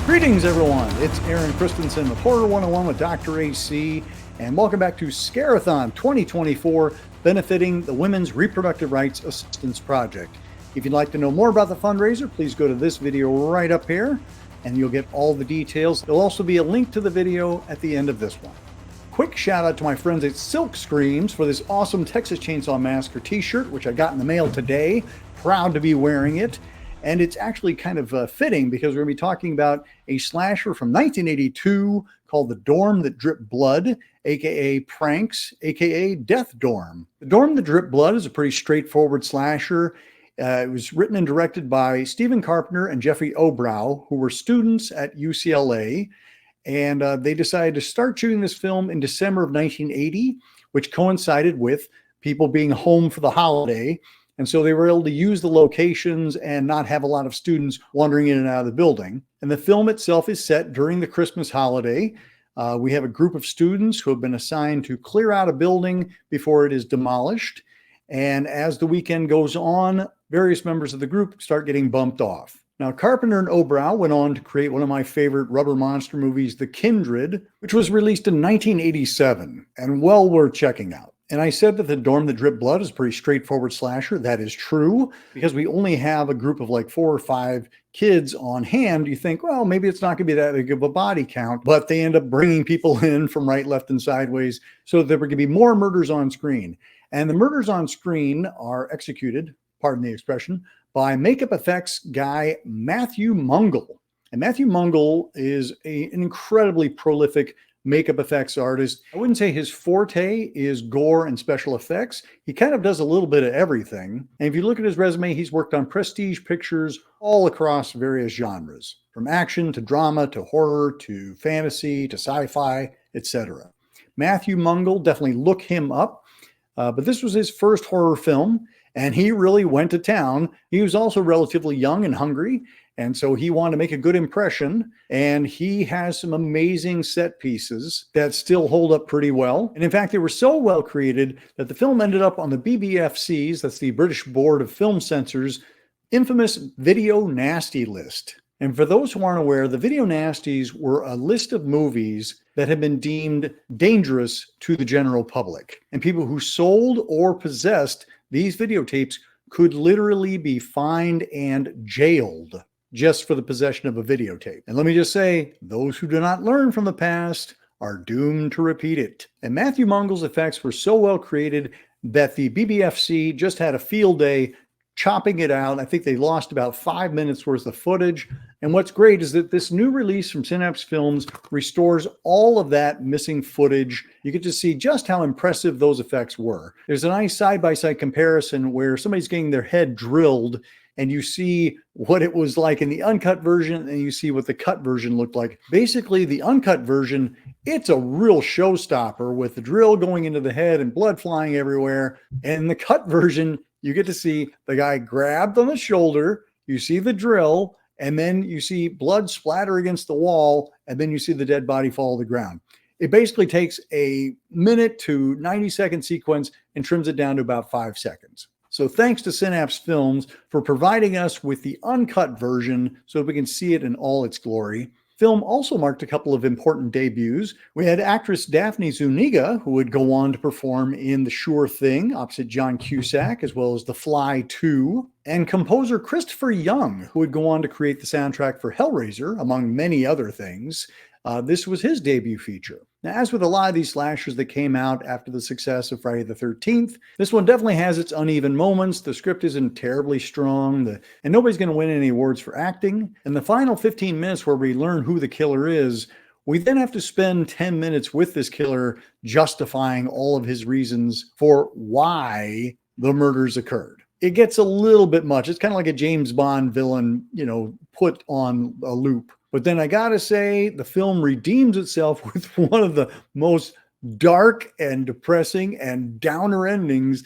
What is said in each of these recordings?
Greetings, everyone. It's Aaron Christensen with Horror 101 with Dr. AC, and welcome back to Scare-A-Thon 2024, benefiting the Women's Reproductive Rights Assistance Project. If you'd like to know more about the fundraiser, please go to this video right up here, and you'll get all the details. There'll also be a link to the video at the end of this one. Quick shout out to my friends at Silk Screams for this awesome Texas Chainsaw Massacre t-shirt, which I got in the mail today. Proud to be wearing it. And it's actually kind of fitting because we're going to be talking about a slasher from 1982 called The Dorm That Dripped Blood, aka Pranks, aka Death Dorm. The Dorm That Dripped Blood is a pretty straightforward slasher. It was written and directed by Stephen Carpenter and Jeffrey Obrow, who were students at UCLA. And they decided to start shooting this film in December of 1980, which coincided with people being home for the holiday. And so they were able to use the locations and not have a lot of students wandering in and out of the building. And the film itself is set during the Christmas holiday. We have a group of students who have been assigned to clear out a building before it is demolished. And as the weekend goes on, various members of the group start getting bumped off. Now, Carpenter and Obrow went on to create one of my favorite rubber monster movies, The Kindred, which was released in 1987 and well worth checking out. And I said that The Dorm That Dripped Blood is a pretty straightforward slasher. That is true, because we only have a group of like 4 or 5 kids on hand. You think, well, maybe it's not going to be that big of a body count, but they end up bringing people in from right, left, and sideways so there were going to be more murders on screen. And the murders on screen are executed, pardon the expression, by makeup effects guy Matthew Mungle. And Matthew Mungle is an incredibly prolific makeup effects artist. I wouldn't say his forte is gore and special effects. He kind of does a little bit of everything. And if you look at his resume, he's worked on prestige pictures all across various genres, from action to drama to horror to fantasy to sci-fi, etc. Matthew Mungle, definitely look him up. But this was his first horror film, and he really went to town. He was also relatively young and hungry, and so he wanted to make a good impression, and he has some amazing set pieces that still hold up pretty well. And in fact, they were so well created that the film ended up on the BBFC's, that's the British Board of Film Censors, infamous Video Nasty list. And for those who aren't aware, the Video Nasties were a list of movies that had been deemed dangerous to the general public. And people who sold or possessed these videotapes could literally be fined and jailed just for the possession of a videotape. And let me just say, those who do not learn from the past are doomed to repeat it. And Matthew Mungle's effects were so well created that the BBFC just had a field day chopping it out. I think they lost about 5 minutes worth of footage. And what's great is that this new release from Synapse Films restores all of that missing footage. You get to see just how impressive those effects were. There's a nice side-by-side comparison where somebody's getting their head drilled and you see what it was like in the uncut version and you see what the cut version looked like. Basically, the uncut version, it's a real showstopper with the drill going into the head and blood flying everywhere. And the cut version, you get to see the guy grabbed on the shoulder, you see the drill, and then you see blood splatter against the wall, and then you see the dead body fall to the ground. It basically takes a minute to 90-second sequence and trims it down to about 5 seconds. So thanks to Synapse Films for providing us with the uncut version so we can see it in all its glory. Film also marked a couple of important debuts. We had actress Daphne Zuniga, who would go on to perform in The Sure Thing opposite John Cusack, as well as The Fly 2, and composer Christopher Young, who would go on to create the soundtrack for Hellraiser, among many other things. This was his debut feature. Now, as with a lot of these slashers that came out after the success of Friday the 13th, this one definitely has its uneven moments. The script isn't terribly strong, and nobody's going to win any awards for acting. And the final 15 minutes where we learn who the killer is, we then have to spend 10 minutes with this killer justifying all of his reasons for why the murders occurred. It gets a little bit much. It's kind of like a James Bond villain, put on a loop. But then I gotta say, the film redeems itself with one of the most dark and depressing and downer endings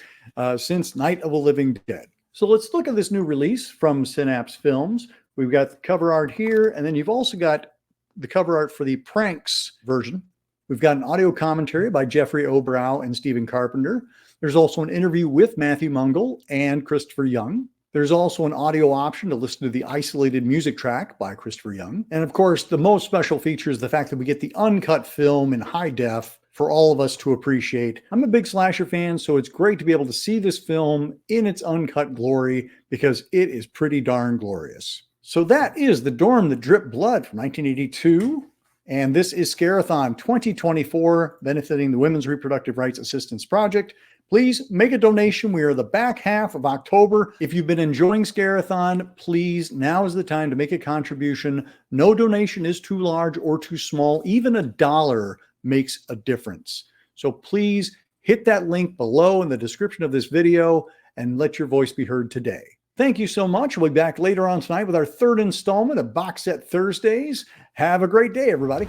since Night of the Living Dead. So let's look at this new release from Synapse Films. We've got the cover art here, and then you've also got the cover art for the Pranks version. We've got an audio commentary by Jeffrey Obrow and Stephen Carpenter. There's also an interview with Matthew Mungle and Christopher Young. There's also an audio option to listen to the isolated music track by Christopher Young. And of course, the most special feature is the fact that we get the uncut film in high def for all of us to appreciate. I'm a big slasher fan, so it's great to be able to see this film in its uncut glory because it is pretty darn glorious. So that is The Dorm That Dripped Blood from 1982. And this is Scare-A-Thon 2024, benefiting the Women's Reproductive Rights Assistance Project. Please make a donation. We are the back half of October. If you've been enjoying Scare-A-Thon, please, now is the time to make a contribution. No donation is too large or too small. Even $1 makes a difference. So please hit that link below in the description of this video and let your voice be heard today. Thank you so much. We'll be back later on tonight with our third installment of Box Set Thursdays. Have a great day, everybody.